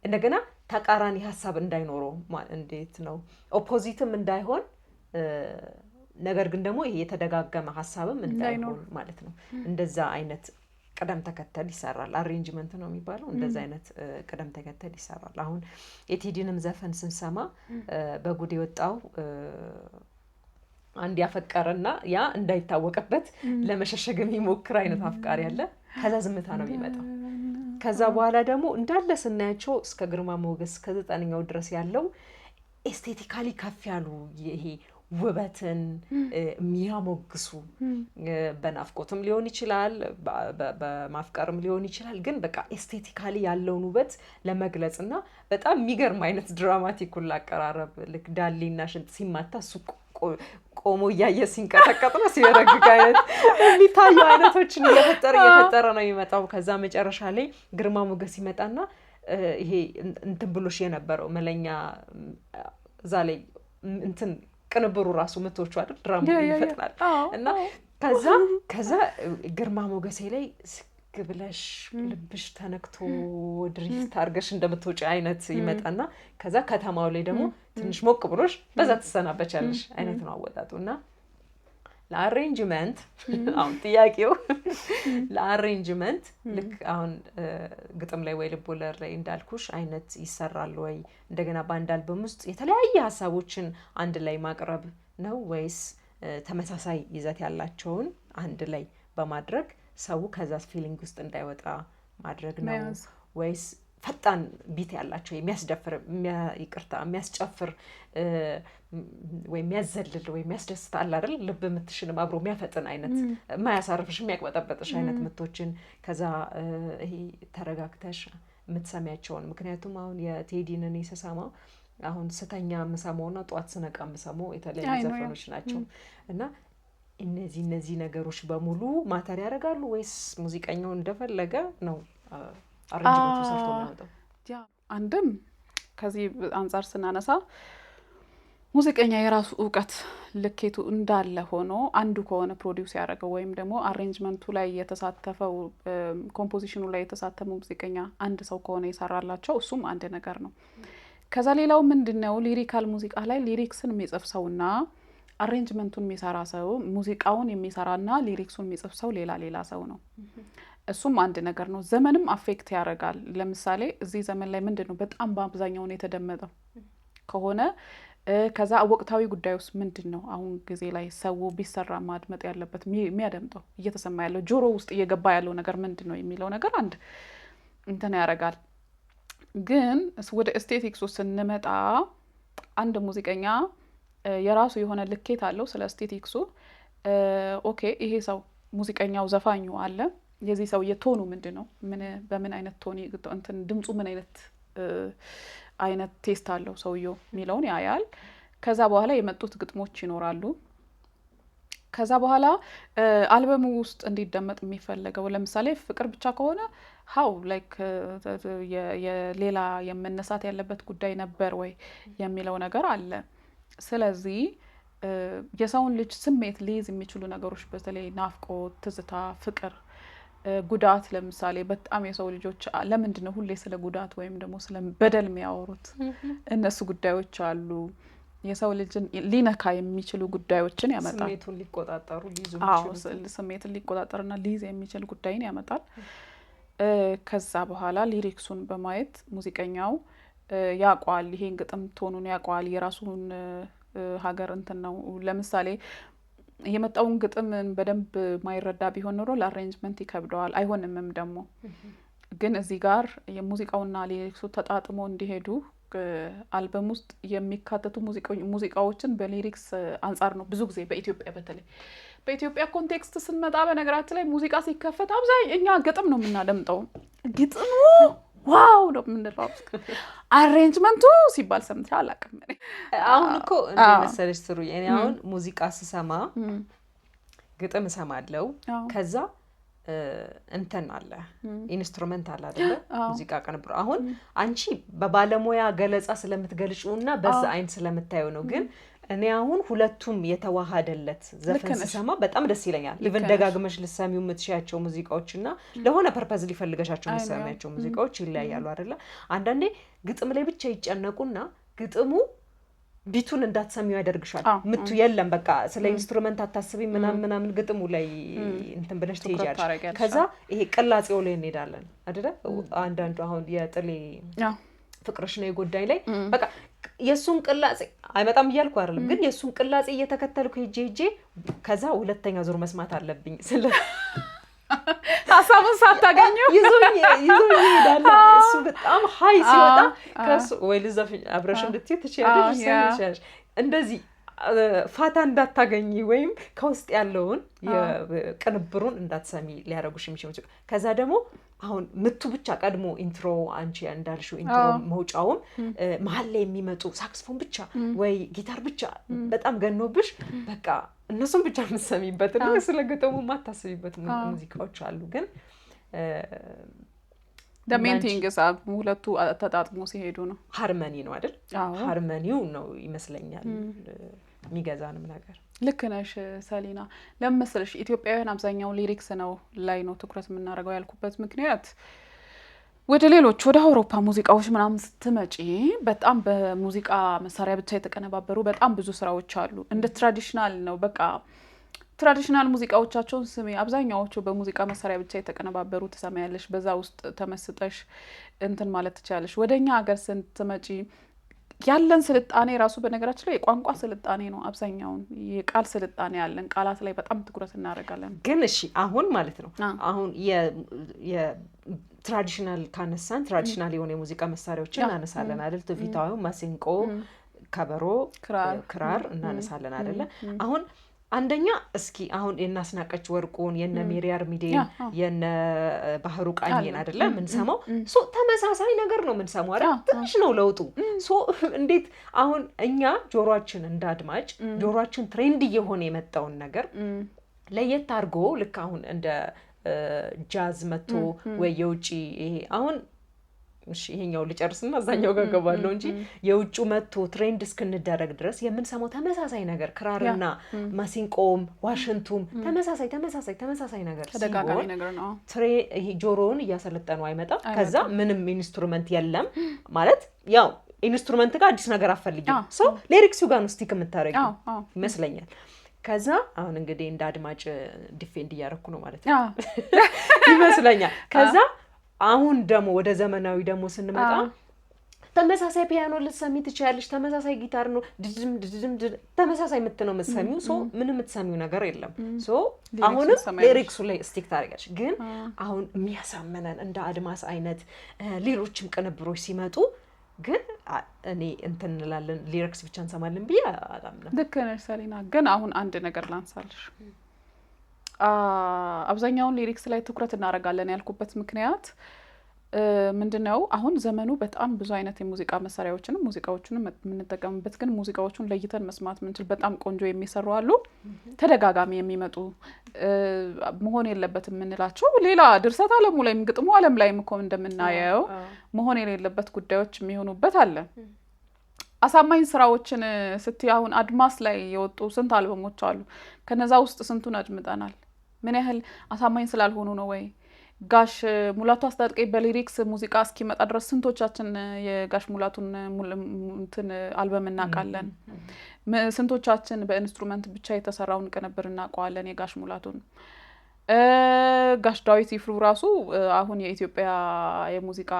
Speaker 1: እንደገና ተቃራኒ ሀሳብ እንዳይኖረውም እንዴት ነው ኦፖዚትም እንዳይሆን ነገር ግን ደግሞ ይሄ የተደጋገመ ሀሳብም እንዳይሆን ማለት ነው። እንደዛ አይነት ቅደም ተከተል ይሰራል። አሬንጅመንት ነው የሚባለው። እንደዛ አይነት ቅደም ተከተል ይሰራል። አሁን የቴዲንም ዘፈን ስንሰማ በጉድ የወጣው አንድ ያፈቀረና ያ እንዳይታወቅበት ለመሸሸግ የሚሞክር አይነት አፍቃሪ ያለ ከዛ ዝምታ ነው የሚመጣው። ከዛ በኋላ ደግሞ እንዳለ ስናያቸው እስከ ግርማ ሞገስ ከ9ኛው ድረስ ያለው ኤስቴቲካሊ ከፍ ያሉ ይሄ ውበትን የሚያሞግሱ በናፍቆትም ሊሆን ይችላል በማፍቀርም ሊሆን ይችላል ግን በቃ ኤስቴቲካሊ ያለውን ውበት ለመግለጽና በጣም የሚገርም አይነት ድራማቲክ ሁሉ አቀራረብ ልክ ዳሌና ሽንጥ ሲማታ እሱ ቆሞ እያየ ሲንቀጠቀጥ ነው ሲበረግግ አይነት የሚታዩ አይነቶችን እየፈጠረ ነው የሚመጣው። ከዛ መጨረሻ ላይ ግርማ ሞገስ ይመጣና ይሄ እንትን ብሎሽ የነበረው መለኛ እዛ ላይ እንትን ቅንብሩ ራሱ ምቶቹ አይደል ድራማ ይፈጥራል እና ከዛ ግርማ ሞገሴ ላይ ስግብለሽ ልብሽ ተነክቶ ድሪፍት አርገሽ እንደምትወጪ አይነት ይመጣና ከዛ ከተማው ላይ ደግሞ ትንሽ ሞቅ ብሎሽ በዛ ተሰናበቻለሽ አይነት ነው አወጣጡና ለአሬንጅመንት አሁን ጥያቄው ለአሬንጅመንት ልክ አሁን ግጥም ላይ ወይ ልቦለድ ላይ እንዳልኩሽ አይነት ይሰራል ወይ እንደገና በአንድ አልበም ውስጥ የተለያየ ሀሳቦችን አንድ ላይ ማቅረብ ነው ወይስ ተመሳሳይ ይዘት ያላቸውን አንድ ላይ በማድረግ ሰው ከዛ ፊሊንግ ውስጥ እንዳይወጣ ማድረግ ነው ወይስ ፈጣን ቢት ያላቸው የሚያስደፍር የሚያስጨፍር ወይ የሚያዘልል ወይ የሚያስደስታል አይደል ልብ ምትሽንም አብሮ የሚያፈጥን አይነት ማያሳርፍሽ የሚያቅበጠበጥሽ አይነት ምቶችን ከዛ ይሄ ተረጋግተሽ የምትሰሚያቸውን ምክንያቱም አሁን የቴዲን እኔ ስሰማው አሁን ስተኛ የምሰማውና ጧት ስነቃ የምሰማው የተለያዩ ዘፈኖች ናቸው እና እነዚህ ነገሮች በሙሉ ማተር ያደርጋሉ ወይስ ሙዚቀኛው እንደፈለገ ነው አሬንጅመንቱ ሰርቶ የሚያወጣው?
Speaker 2: አንድም ከዚህ አንፃር ስናነሳ ሙዚቀኛ የራሱ እውቀት ልኬቱ እንዳለ ሆኖ አንዱ ከሆነ ፕሮዲውስ ያደረገው ወይም ደግሞ አሬንጅመንቱ ላይ የተሳተፈው ኮምፖዚሽኑ ላይ የተሳተፈው ሙዚቀኛ አንድ ሰው ከሆነ ይሰራላቸው እሱም አንድ ነገር ነው። ከዛ ሌላው ምንድነው ሊሪካል ሙዚቃ ላይ ሊሪክስን የሚጽፍ ሰውና አሬንጅመንቱን የሚሰራ ሰው ሙዚቃውን የሚሰራና ሊሪክሱን የሚጽፍ ሰው ሌላ ሰው ነው። እሱም አንድ ነገር ነው። ዘመንም አፌክት ያደርጋል። ለምሳሌ እዚህ ዘመን ላይ ምንድነው በጣም በአብዛኛው የተደመጠው ከሆነ ከዛ ወቅታዊ ጉዳዩስ ምንድነው አሁን ጊዜ ላይ ሰው ቢሰራ ማድመጥ ያለበት የሚያደምጠው እየተሰማ ያለው ጆሮ ውስጥ እየገባ ያለው ነገር ምንድነው የሚለው ነገር አንድ እንትን ያደርጋል። ግን ወደ ኤስቴቲክሱ ስንመጣ አንድ ሙዚቀኛ የራሱ የሆነ ልኬት አለው ስለ ኤስቴቲክሱ። ኦኬ ይሄ ሰው ሙዚቀኛው ዘፋኙ አለ የዚህ ሰው የቶኑ ምንድነው በምን አይነት ቶኒ እንትን ድምጹ ምን አይነት ቴስት አለው ሰውየው የሚለውን ያያል። ከዛ በኋላ የመጡት ግጥሞች ይኖራሉ። ከዛ በኋላ አልበሙ ውስጥ እንዲደመጥ የሚፈልገው ለምሳሌ ፍቅር ብቻ ከሆነ how like የሌላ የመነሳት ያለበት ጉዳይ ነበር ወይ የሚለው ነገር አለ። ስለዚህ የሰውን ልጅ ስሜት ሊይዝ የሚችሉ ነገሮች በተለይ ናፍቆት፣ ትዝታ፣ ፍቅር፣ ጉዳት ለምሳሌ በጣም የሰው ልጆች ለምንድነው ሁሌ ስለ ጉዳት ወይም ደግሞ ስለ በደል የሚያወሩት? እነሱ ጉዳዮች አሉ። የሰው ልጅን ሊነካ የሚችሉ ጉዳዮችን ያመጣል።
Speaker 1: ስሜቱን ሊቆጣጠሩ ሊይዙ
Speaker 2: ስሜትን ሊቆጣጠርና ሊይዝ የሚችል ጉዳይን ያመጣል። ከዛ በኋላ ሊሪክሱን በማየት ሙዚቀኛው ያቋል ይሄን ግጥም ቶኑን ያቋል የራሱን ሀገር እንትን ነው። ለምሳሌ የመጣውን ግጥም በደንብ ማይረዳ ቢሆን ኖሮ ለአሬንጅመንት ይከብደዋል አይሆንምም ደግሞ ግን እዚህ ጋር የሙዚቃውና ሊሪክሱ ተጣጥሞ እንዲሄዱ አልበም ውስጥ የሚካተቱ ሙዚቃዎችን በሊሪክስ አንጻር ነው ብዙ ጊዜ በኢትዮጵያ በተለይ በኢትዮጵያ ኮንቴክስት ስንመጣ በነገራችን ላይ ሙዚቃ ሲከፈት አብዛኛው እኛ ግጥም ነው የምናደምጠው ግጥሙ ዋው ነው የምንለው አሬንጅመንቱ ሲባል ሰምቼ አላውቅም
Speaker 1: አሁን እኮ እንደ መሰለሽ ስሩ እኔ አሁን ሙዚቃ ስሰማ ግጥም እሰማለሁ ከዛ እንትን አለ ኢንስትሩመንት አለ አይደል ሙዚቃ ቅንብሩ አሁን አንቺ በባለሙያ ገለጻ ስለምትገልጪውና በዛ አይን ስለምታዩ ነው ግን እኔ አሁን ሁለቱም የተዋሃደለት ዘፈን ስሰማ በጣም ደስ ይለኛል ኢቭን ደጋግመሽ ልሰሚው የምትሻያቸው ሙዚቃዎችና ለሆነ ፐርፐዝ ሊፈልገሻቸው የምትሰሚያቸው ሙዚቃዎች ይለያያሉ አይደል አንዳንዴ ግጥም ላይ ብቻ ይጨነቁና ግጥሙ ቢቱን እንዳትሰሚው ያደርግሻል ምቱ የለም በቃ ስለ ኢንስትሩመንት አታስቢ ምናምን ግጥሙ ላይ እንትን ብለሽ ትይጃለሽ ከዛ ይሄ ቅላጼው ላይ እንሄዳለን አይደል አንዳንዱ አሁን የጥሌ ፍቅርሽ ነው የጎዳኝ ላይ በቃ የሱን ቅላጼ አይመጣም ይያልኩ አይደለም ግን የሱን ቅላጼ እየተከተልኩ ሄጄ ከዛ ሁለተኛ ዙር መስማት አለብኝ ስለ
Speaker 2: ሀሳቡን ሳታገኘው
Speaker 1: ይዞኝ ይሄዳል እሱ በጣም ሃይ ሲወጣ ከሱ ወይ ልዘፍኝ አብረሽ እንድትይ ትችያለሽ እንደዚህ ፋታ እንዳታገኝ ወይም ከውስጥ ያለውን የቅንብሩን እንዳትሰሚ ሊያረጉሽ የሚችሉ ከዛ ደግሞ አሁን ምቱ ብቻ ቀድሞ ኢንትሮ አንቺ እንዳልሽው ኢንትሮ መውጫውን መሀል ላይ የሚመጡ ሳክስፎን ብቻ ወይ ጊታር ብቻ በጣም ገኖብሽ በቃ እነሱን ብቻ የምትሰሚበት እና ስለ ግጥሙ የማታስቢበት ሙዚቃዎች አሉ ግን
Speaker 2: the main thing is ሁለቱ ተጣጥሞ ሲሄዱ ነው
Speaker 1: ሃርመኒ ነው አይደል ሃርመኒው ነው ይመስለኛል የሚገዛንም ነገር
Speaker 2: ልክ ነሽ ሰሊና ለምሳሌ ኢትዮጵያውያን አብዛኛው ሊሪክስ ነው ላይ ነው ትኩረት የምናደርገው ያልኩበት ምክንያት ወደ ሌሎች ወደ አውሮፓ ሙዚቃዎች ምናምን ስትመጪ በጣም በሙዚቃ መሳሪያ ብቻ የተቀነባበሩ በጣም ብዙ ስራዎች አሉ እንደ ትራዲሽናል ነው በቃ ትራዲሽናል ሙዚቃዎቻቸውን ስሚ አብዛኛዎቹ በሙዚቃ መሳሪያ ብቻ የተቀነባበሩ ተሰማያለሽ በዛ ውስጥ ተመስጠሽ እንትን ማለት ትችላለሽ ወደኛ ሀገር ስትመጪ ያለን ስልጣኔ ራሱ በነገራችን ላይ የቋንቋ ስልጣኔ ነው አብዛኛውን የቃል ስልጣኔ ያለን ቃላት ላይ በጣም ትኩረት እናደርጋለን
Speaker 1: ግን እሺ አሁን ማለት ነው አሁን የትራዲሽናል ካነሳን ትራዲሽናል የሆነ የሙዚቃ መሳሪያዎችን እናነሳለን አይደል ትውፊታዊ ማሲንቆ ከበሮ ክራር እናነሳለን አይደል አሁን አንደኛ እስኪ አሁን የናስናቀች ወርቁን የነ ሜሪያር ሚዴ የነ ባህሩ ቃኝን አይደለ ምን ሰማው ሶ ተመሳሳይ ነገር ነው ምን ሰማው አይደል ትንሽ ነው ለውጡ ሶ እንዴት አሁን እኛ ጆሮአችን እንዳድማጭ ጆሮአችን ትሬንድ እየሆነ የመጣውን ነገር ለየት አድርጎ ልክ አሁን እንደ ጃዝ መቶ ወይ የውጪ ይሄ አሁን እሺ ይሄኛው ልጨርስና አዛኛው ጋር ገባለው እንጂ የውጩ መቶ ትሬንድ እስክንደረግ ድረስ የምንሰማው ተመሳሳይ ነገር ክራርና ማሲንቆም ዋሽንቱም ተመሳሳይ ነገር
Speaker 2: ተደጋጋሚ ነገር ነው
Speaker 1: ይሄ ጆሮውን እያሰለጠኑ አይመጣም ከዛ ምንም ኢንስትሩመንት የለም ማለት ያው ኢንስትሩመንት ጋር አዲስ ነገር አፈልጊው ሶ ሊሪክሱ ጋር ነው ስቲክ የምታረጊው ይመስለኛል ከዛ አሁን እንግዲህ እንደ አድማጭ ዲፌንድ እያረኩ ነው ማለት ነው ይመስለኛል ከዛ አሁን ደግሞ ወደ ዘመናዊ ደግሞ ስንመጣ ተመሳሳይ ፒያኖ ልትሰሚ ትችያለሽ ተመሳሳይ ጊታር ነው ድድም ተመሳሳይ ምትነው መስሚው ሶ ምንም ምትሰሚው ነገር የለም ሶ አሁንም ሊሪክሱ ላይ ስቲክ ታረጋሽ ግን አሁን የሚያሳመነን እንደ አድማስ አይነት ሌሎችም ቅንብሮች ሲመጡ ግን እኔ እንትን እንላለን ሊሪክስ ብቻ እንሰማለን ብዬ አላምንም
Speaker 2: ልክ ነሽ ሰሊና ግን አሁን አንድ ነገር ላንሳልሽ አብዛኛውን ሊሪክስ ላይ ትኩረት እናደርጋለን ያልኩበት ምክንያት ምንድነው አሁን ዘመኑ በጣም ብዙ አይነት የሙዚቃ ሙዚቃዎችን የምንጠቀምበት ግን ሙዚቃዎቹን ለይተን መስማት ምንችል በጣም ቆንጆ የሚሰሩ አሉ ተደጋጋሚ የሚመጡ መሆን የለበትም የምንላቸው ሌላ ድርሰት ዓለሙ ላይም ግጥሙ ዓለም ላይም እኮ እንደምናየው መሆን የሌለበት ጉዳዮች የሚሆኑበት አለ አሳማኝ ስራዎችን ስትይ አሁን አድማስ ላይ የወጡ ስንት አልበሞች አሉ ከነዛ ውስጥ ስንቱን አድምጠናል ምን ያህል አሳማኝ ስላልሆኑ ነው ወይ ጋሽ ሙላቱ አስታጥቄ በሊሪክስ ሙዚቃ እስኪመጣ ድረስ ስንቶቻችን የጋሽ ሙላቱን እንትን አልበም እናውቃለን ስንቶቻችን በኢንስትሩመንት ብቻ የተሰራውን ቅንብር እናውቃለን የጋሽ ሙላቱን ጋሽ ዳዊት ይፍሩ ራሱ አሁን የኢትዮጵያ የሙዚቃ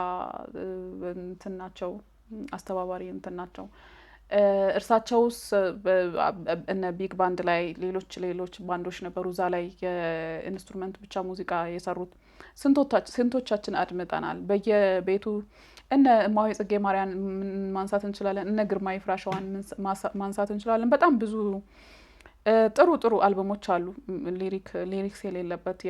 Speaker 2: እንትን ናቸው አስተባባሪ እንትን ናቸው እርሳቸውስ እነ ቢግ ባንድ ላይ ሌሎች ባንዶች ነበሩ እዛ ላይ የኢንስትሩመንት ብቻ ሙዚቃ የሰሩት ስንቶቻችን አድምጠናል። በየቤቱ እነ እማሆይ ጽጌ ማርያን ማንሳት እንችላለን። እነ ግርማይ ፍራሸዋን ማንሳት እንችላለን። በጣም ብዙ ጥሩ አልበሞች አሉ ሊሪክስ የሌለበት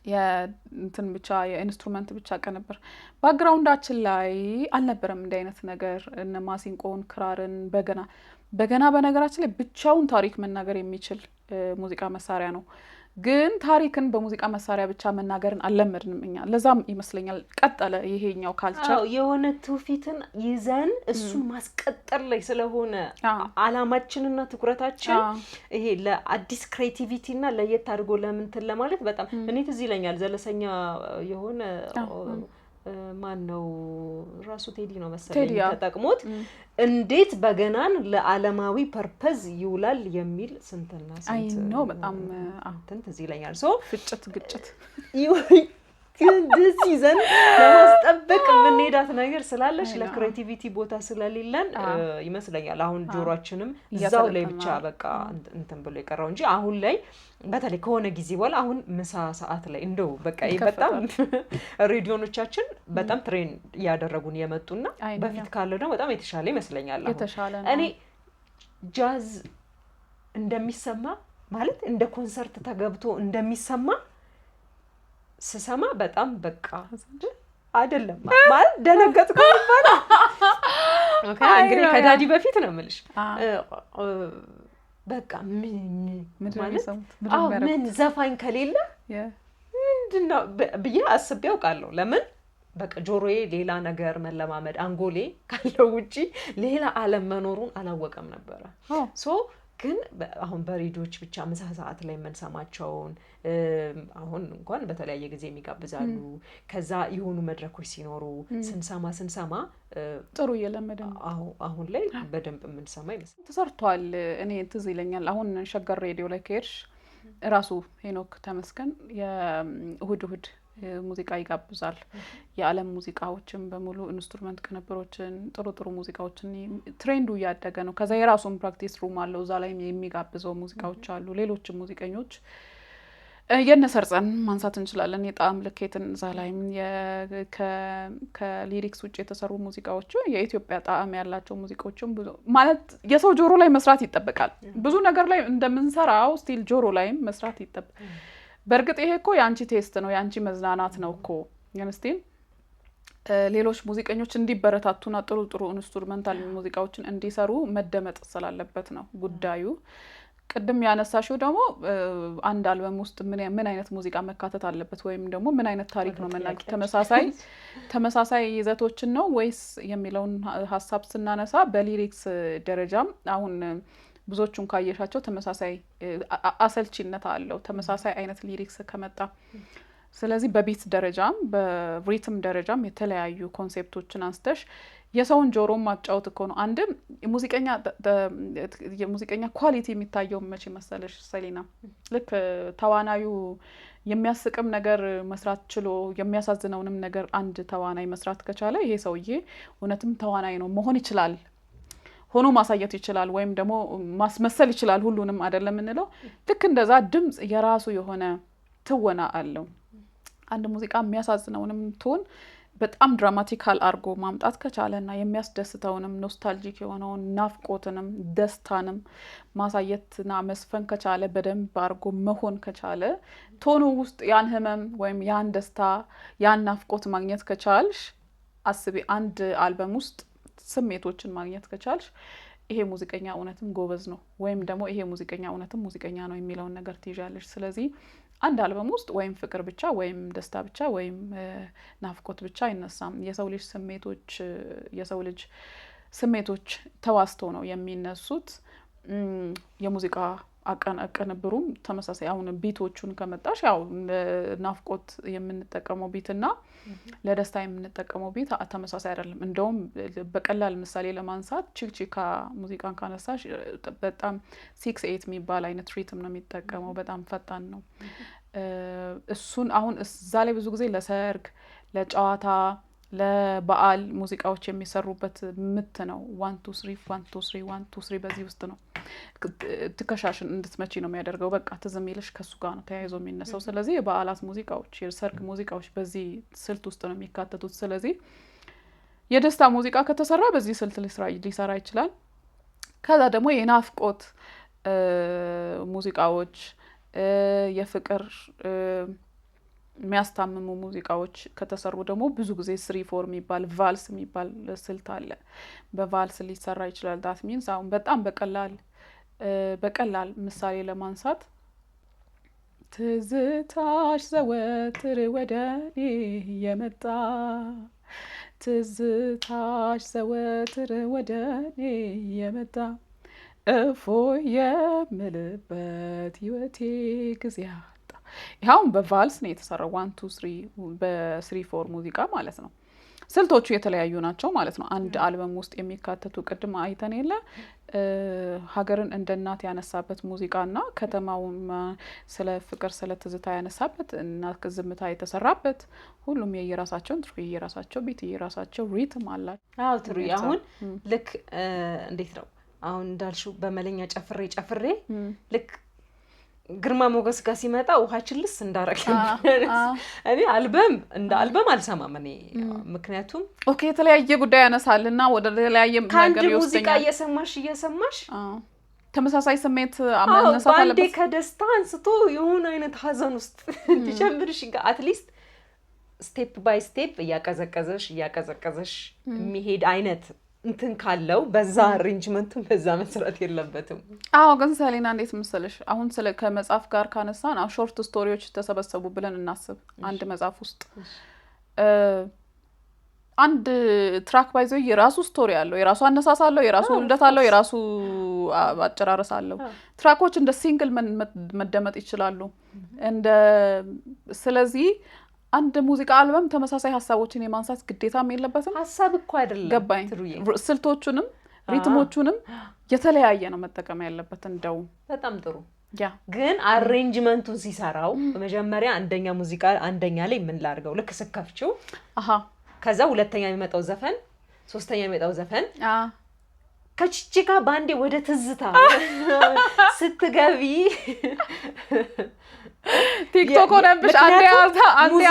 Speaker 2: የእንትን ብቻ የኢንስትሩመንት ብቻ ቅንብር። ባክግራውንዳችን ላይ አልነበረም እንዲህ አይነት ነገር። እነ ማሲንቆን፣ ክራርን፣ በገና በነገራችን ላይ ብቻውን ታሪክ መናገር የሚችል ሙዚቃ መሳሪያ ነው። ግን ታሪክን በሙዚቃ መሳሪያ ብቻ መናገርን አልለመድንም እኛ። ለዛም ይመስለኛል ቀጠለ ይሄኛው ካልቸር።
Speaker 1: የሆነ ትውፊትን ይዘን እሱን ማስቀጠል ላይ ስለሆነ አላማችንና ትኩረታችን ይሄ ለአዲስ ክሬቲቪቲና ለየት አድርጎ ለምንትን ለማለት በጣም እኔ ትዝ ይለኛል ዘለሰኛ የሆነ ማን ነው ራሱ ቴዲ ነው መሰለኝ ተጠቅሞት እንዴት በገናን ለዓለማዊ ፐርፐዝ ይውላል የሚል ስንትና
Speaker 2: አይ ነው በጣም
Speaker 1: እንትን ትዝ ይለኛል። ሶ
Speaker 2: ግጭት
Speaker 1: this season ለማስጠበቅ የምንሄዳት ነገር ስላለሽ ለክሬቲቪቲ ቦታ ስለሌለን ይመስለኛል አሁን ጆሮአችንም እዛው ላይ ብቻ በቃ እንትን ብሎ የቀረው እንጂ አሁን ላይ በተለይ ከሆነ ጊዜ በኋላ አሁን ምሳ ሰዓት ላይ እንደው በቃ በጣም ሬዲዮኖቻችን በጣም ትሬን ያደረጉን የመጡና በፊት ካለው ደግሞ በጣም የተሻለ ይመስለኛል። አሁን እኔ ጃዝ እንደሚሰማ ማለት እንደ ኮንሰርት ተገብቶ እንደሚሰማ ስሰማ በጣም በቃ አይደለም ማለት ደነገጥኩ ማለት ኦኬ እንግዲህ ከዳዲ በፊት ነው የምልሽ በቃ ምን ማለት ምን ዘፋኝ ከሌለ ምንድነው ብዬ አስቤ አውቃለሁ። ለምን በቃ ጆሮዬ ሌላ ነገር መለማመድ አንጎሌ ካለው ውጪ ሌላ ዓለም መኖሩን አላወቀም ነበር። ሶ ግን አሁን በሬዲዮች ብቻ ምሳ ሰዓት ላይ የምንሰማቸውን አሁን እንኳን በተለያየ ጊዜ የሚጋብዛሉ ከዛ የሆኑ መድረኮች ሲኖሩ ስንሰማ
Speaker 2: ጥሩ እየለመደ ነው።
Speaker 1: አሁን ላይ በደንብ የምንሰማ ይመስላል
Speaker 2: ተሰርቷል። እኔ ትዝ ይለኛል አሁን ሸገር ሬዲዮ ላይ ከሄድሽ ራሱ ሄኖክ ተመስገን የእሁድ ሙዚቃ ይጋብዛል። የዓለም ሙዚቃዎችን በሙሉ ኢንስትሩመንት ቅንብሮችን ጥሩ ሙዚቃዎችን ትሬንዱ እያደገ ነው። ከዛ የራሱን ፕራክቲስ ሩም አለው እዛ ላይ የሚጋብዘው ሙዚቃዎች አሉ። ሌሎችም ሙዚቀኞች የነሰርጸን ማንሳት እንችላለን። የጣም ልኬትን እዛ ላይ ከሊሪክስ ውጭ የተሰሩ ሙዚቃዎች የኢትዮጵያ ጣዕም ያላቸው ሙዚቃዎችም ብዙ ማለት የሰው ጆሮ ላይ መስራት ይጠበቃል። ብዙ ነገር ላይ እንደምንሰራው ስቲል ጆሮ ላይም መስራት ይጠበቃል። በርግጥ ይሄ እኮ ያንቺ ቴስት ነው ያንቺ መዝናናት ነው እኮ ያንስቲን ሌሎች ሙዚቀኞች እንዲበረታቱና ጥሩ ኢንስትሩመንታል ሙዚቃዎችን እንዲሰሩ መደመጥ ስላለበት ነው ጉዳዩ። ቅድም ያነሳሽው ደግሞ አንድ አልበም ውስጥ ምን አይነት ሙዚቃ መካተት አለበት ወይም ደግሞ ምን አይነት ታሪክ ነው መናቂ ተመሳሳይ ይዘቶችን ነው ወይስ የሚለውን ሐሳብ ስናነሳ በሊሪክስ ደረጃም አሁን ብዙዎቹን ካየሻቸው ተመሳሳይ አሰልቺነት አለው ተመሳሳይ አይነት ሊሪክስ ከመጣ። ስለዚህ በቢት ደረጃም በሪትም ደረጃም የተለያዩ ኮንሴፕቶችን አንስተሽ የሰውን ጆሮ ማጫወት እኮ ነው። አንድም የሙዚቀኛ ኳሊቲ የሚታየው መቼ መሰለሽ ሰሊና ልክ ተዋናዩ የሚያስቅም ነገር መስራት ችሎ የሚያሳዝነውንም ነገር አንድ ተዋናይ መስራት ከቻለ ይሄ ሰውዬ እውነትም ተዋናይ ነው መሆን ይችላል ሆኖ ማሳየት ይችላል ወይም ደግሞ ማስመሰል ይችላል ሁሉንም አይደለም እንለው። ልክ እንደዛ ድምጽ የራሱ የሆነ ትወና አለው። አንድ ሙዚቃ የሚያሳዝነውንም ቶን በጣም ድራማቲካል አርጎ ማምጣት ከቻለና የሚያስደስተውንም ኖስታልጂክ የሆነውን ናፍቆትንም ደስታንም ማሳየትና መስፈን ከቻለ በደንብ አርጎ መሆን ከቻለ ቶኑ ውስጥ ያን ህመም ወይም ያን ደስታ ያን ናፍቆት ማግኘት ከቻልሽ አስቢ አንድ አልበም ውስጥ ስሜቶችን ማግኘት ከቻልሽ ይሄ ሙዚቀኛ እውነትም ጎበዝ ነው ወይም ደግሞ ይሄ ሙዚቀኛ እውነትም ሙዚቀኛ ነው የሚለውን ነገር ትይዣለሽ። ስለዚህ አንድ አልበም ውስጥ ወይም ፍቅር ብቻ ወይም ደስታ ብቻ ወይም ናፍቆት ብቻ አይነሳም። የሰው ልጅ ስሜቶች ተዋስተው ነው የሚነሱት። የሙዚቃ አቀነብሩም ተመሳሳይ አሁን ቢቶቹን ከመጣሽ ያው ናፍቆት የምንጠቀመው ቢትና ለደስታ የምንጠቀመው ቢት ተመሳሳይ አይደለም። እንደውም በቀላል ምሳሌ ለማንሳት ቺክቺካ ሙዚቃን ካነሳሽ በጣም 6/8 የሚባል አይነት ሪትም ነው የሚጠቀመው በጣም ፈጣን ነው። እሱን አሁን እዛ ላይ ብዙ ጊዜ ለሰርግ ለጨዋታ ለበዓል ሙዚቃዎች የሚሰሩበት ምት ነው 1 2 3 1 2 3 1 2 3 በዚህ ውስጥ ነው ትከሻሽን እንድትመቺ ነው የሚያደርገው በቃ ትዝም ይልሽ ከሱ ጋር ነው ተያይዞ የሚነሳው ስለዚህ የበዓላት ሙዚቃዎች የሰርግ ሙዚቃዎች በዚህ ስልት ውስጥ ነው የሚካተቱት ስለዚህ የደስታ ሙዚቃ ከተሰራ በዚህ ስልት ሊሰራ ይችላል ከዛ ደግሞ የናፍቆት ሙዚቃዎች የፍቅር የሚያስታምሙ ሙዚቃዎች ከተሰሩ ደግሞ ብዙ ጊዜ 3/4 የሚባል ቫልስ የሚባል ስልት አለ በቫልስ ሊሰራ ይችላል that means አሁን በጣም በቀላል ምሳሌ ለማንሳት ትዝታሽ ዘወትር ወደኔ የመጣ ትዝታሽ ዘወትር ወደኔ የመጣ እፎይ የምልበት ህይወቴ ጊዜ አጣ ይሄውን በቫልስ ነው የተሰራው 1 2 3 በ3/4 ሙዚቃ ማለት ነው ስልቶቹ የተለያዩ ናቸው ማለት ነው አንድ አልበም ውስጥ የሚካተቱ ቅድም አይተን የለ ሀገርን እንደ እናት ያነሳበት ሙዚቃና ከተማውን ስለ ፍቅር ስለ ትዝታ ያነሳበት እና ዝምታ የተሰራበት ሁሉም የየራሳቸው ቢት የየራሳቸው ሪትም አላቸው
Speaker 1: አዎ ትሩ አሁን ልክ እንዴት ነው አሁን እንዳልሽው በመለኛ ጨፍሬ ልክ ግርማ ሞገስ ጋር ሲመጣ ውሃችን ልስ እንዳረከም እኔ አልበም አልሰማም እኔ ምክንያቱም
Speaker 2: ኦኬ የተለያየ ጉዳይ ያነሳልና ወደ ተለያየ ነገር ይወስደኛል
Speaker 1: ሙዚቃ እየሰማሽ
Speaker 2: ተመሳሳይ ስሜት አመነሳት አለበት
Speaker 1: አንዴ ከደስታ አንስቶ የሆነ አይነት ሀዘን ውስጥ እንዲጀምርሽ አትሊስት ስቴፕ ባይ ስቴፕ እያቀዘቀዘሽ የሚሄድ አይነት እንትን ካለው በዛ አሬንጅመንቱን በዛ መስራት የለበትም
Speaker 2: አዎ ግን ሰሊና እንዴት መሰለሽ አሁን ስለ ከመጽሐፍ ጋር ካነሳን ሾርት ስቶሪዎች ተሰበሰቡ ብለን እናስብ አንድ መጽሐፍ ውስጥ አንድ ትራክ ባይዞ የራሱ ስቶሪ አለው የራሱ አነሳስ አለው የራሱ ውልደት አለው የራሱ አጨራረስ አለው ትራኮች እንደ ሲንግል መደመጥ ይችላሉ እንደ ስለዚህ አንድ ሙዚቃ አልበም ተመሳሳይ ሐሳቦችን የማንሳት ግዴታም የለበትም
Speaker 1: ሐሳብ እኮ አይደለም
Speaker 2: ገባኝ ስልቶቹንም ሪትሞቹንም የተለያየ ነው መጠቀም ያለበት እንደው
Speaker 1: በጣም ጥሩ ግን አሬንጅመንቱን ሲሰራው በመጀመሪያ አንደኛ ሙዚቃ አንደኛ ላይ ምን ላርገው ልክ ስከፍቺው ከዛ ሁለተኛ የሚመጣው ዘፈን ሶስተኛ የሚመጣው ዘፈን ከቺቺጋ ባንዴ ወደ ትዝታ ስትገቢ
Speaker 2: ቲክቶክ ሆነብሽ አንዴ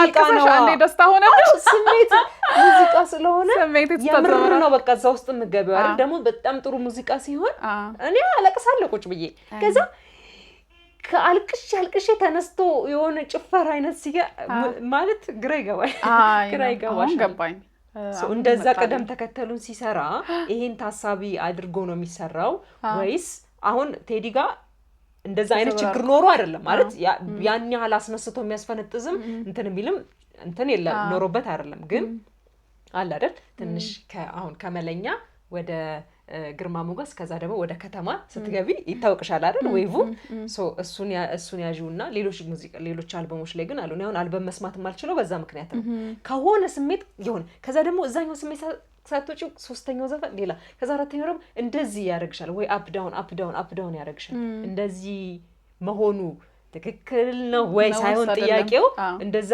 Speaker 2: አልቀሰሽ አንዴ ደስታ ሆነብሽ
Speaker 1: ስሜት ሙዚቃ ስለሆነ የምር ነው በቃ እዛ ውስጥ የምገቢው አይደል ደግሞ በጣም ጥሩ ሙዚቃ ሲሆን እኔ አለቅሳለሁ ቁጭ ብዬ ከዛ ከአልቅሽ ተነስቶ የሆነ ጭፈራ አይነት ማለት ግራ ይገባሽ
Speaker 2: ገባኝ
Speaker 1: እንደዛ ቀደም ተከተሉን ሲሰራ ይሄን ታሳቢ አድርጎ ነው የሚሰራው ወይስ አሁን ቴዲ ጋር እንደዛ አይነት ችግር ኖሮ አይደለም ማለት ያን ያህል አስነስቶ የሚያስፈነጥዝም እንትን የሚልም እንትን የለም ኖሮበት አይደለም ግን አለ አይደል ትንሽ አሁን ከመለኛ ወደ ግርማ ሞገስ ከዛ ደግሞ ወደ ከተማ ስትገቢ ይታወቅሻል አይደል ወይቡ እሱን ያዡና ሌሎች አልበሞች ላይ ግን አሉን አሁን አልበም መስማት ማልችለው በዛ ምክንያት ነው ከሆነ ስሜት ይሆን ከዛ ደግሞ እዛኛው ስሜት ሳትወጪ ሶስተኛው ዘፈን ሌላ ከዛ አራተኛው ደግሞ እንደዚህ ያደርግሻል ወይ አፕ ዳውን ያደርግሻል እንደዚህ መሆኑ ትክክል ነው ወይ ሳይሆን ጥያቄው እንደዛ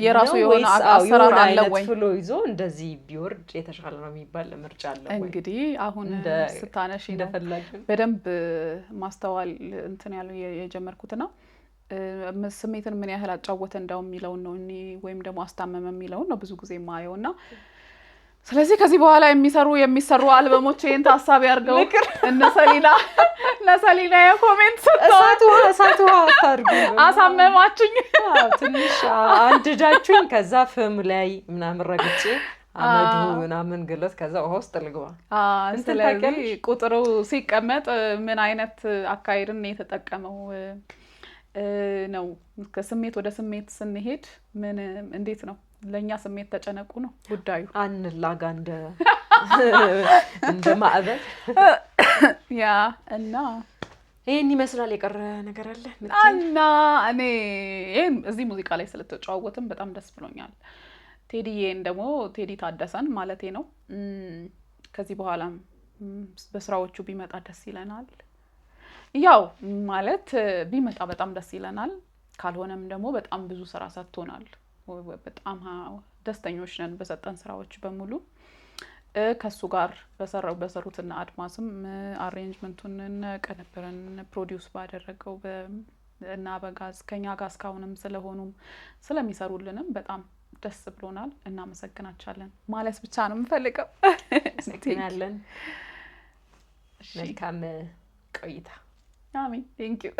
Speaker 2: የራሱ የሆነ አሰራር አለ ወይ
Speaker 1: ፍሎ ይዞ እንደዚህ ቢወርድ የተሻለ ነው የሚባል ምርጫ አለ ወይ
Speaker 2: እንግዲህ አሁን ስታነሺ በደንብ ማስተዋል እንትን ያለው የጀመርኩትና ስሜትን ምን ያህል አጫወተ እንዳው የሚለው ነው እኔ ወይም ደግሞ አስታመመ የሚለው ነው ብዙ ጊዜ ማየውና ስለዚህ ከዚህ በኋላ የሚሰሩ አልበሞች ይሄን ታሳቢ አድርገው ለሰሊና የኮሜንት
Speaker 1: እሳቱ አታርጉ
Speaker 2: አሳመማችኝ
Speaker 1: ትንሽ አንድዳችሁኝ ከዛ ፍም ላይ ምናምን ረግጬ አመዱ ምናምን ግለት ከዛ ውስጥ ልግባ
Speaker 2: ስለዚህ ቁጥሩ ሲቀመጥ ምን አይነት አካይድን የተጠቀመው ነው ከስሜት ወደ ስሜት ስንሄድ ምን እንዴት ነው ለኛ ስሜት ተጨነቁ ነው ጉዳዩ
Speaker 1: አንላጋ እንደ ማዕበል
Speaker 2: ያ እና
Speaker 1: ይሄን ይመስላል የቀረ ነገር አለ
Speaker 2: እና እኔ እዚህ ሙዚቃ ላይ ስለተጫወተም በጣም ደስ ብሎኛል ቴዲዬን ደግሞ ቴዲ ታደሰን ማለቴ ነው ከዚህ በኋላ በስራዎቹ ቢመጣ ደስ ይለናል ያው ማለት ቢመጣ በጣም ደስ ይለናል ካልሆነም ደግሞ በጣም ብዙ ስራ ሰጥቶናል በጣም ደስተኞች ነን በሰጠን ስራዎች በሙሉ። ከሱ ጋር በሰሩትና አድማስም አሬንጅመንቱን ቅንብርን ፕሮዲውስ ባደረገው እና በጋዝ ከኛ ጋር እስካሁንም ስለሆኑም ስለሚሰሩልንም በጣም ደስ ብሎናል። እናመሰግናቸዋለን ማለት ብቻ ነው የምፈልገው።
Speaker 1: እናመሰግናለን። መልካም ቆይታ።
Speaker 2: አሜን። ቴንክ ዩ